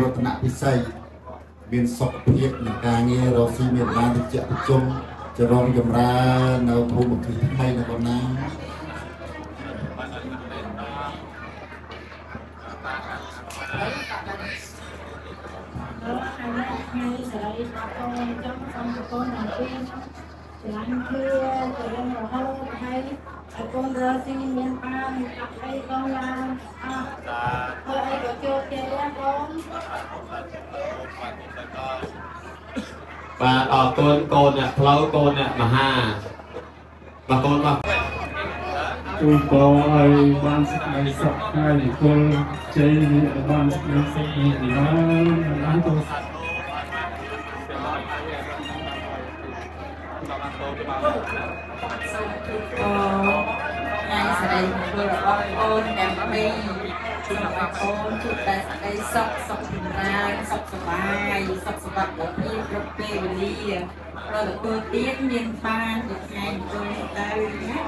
រតនពិសីមានសុខភាពនិងការងាររកស៊ីមានបានតិចប្រជុំចរងចម្រើននៅភូមិគ្រឹះថ្មីនៅកណ្ដាលថ្ងៃសេរីកូនចង់សំកូនអំពីឆ្លាញ់គ្នាទៅរងរហូតហើយកូនរស់ស៊ីមានបានអីកូនឡើងអស់ធ្វើអីក៏ចូលគេដែរកូនបាទអរគុណកូនអ្នកផ្លូវកូនអ្នកមហាបាទកូនបាទទូកោឲ្យបានសេចក្តីសុខហើយគុលជ័យបានសេចក្តីសុខនេះឡើងទៅថ្ងៃស្រីមង្គលរបស់កូនទាំងពីរជួបឲ្យកូនជួបតែសេចក្តីសុខសុខចម្រើនសុខសប្បាយសុខសុវត្ថិភាពគ្រប់ពេលវេលាប្រទទួលទៀតមានបានពីថ្ងៃអង្គុយទៅណា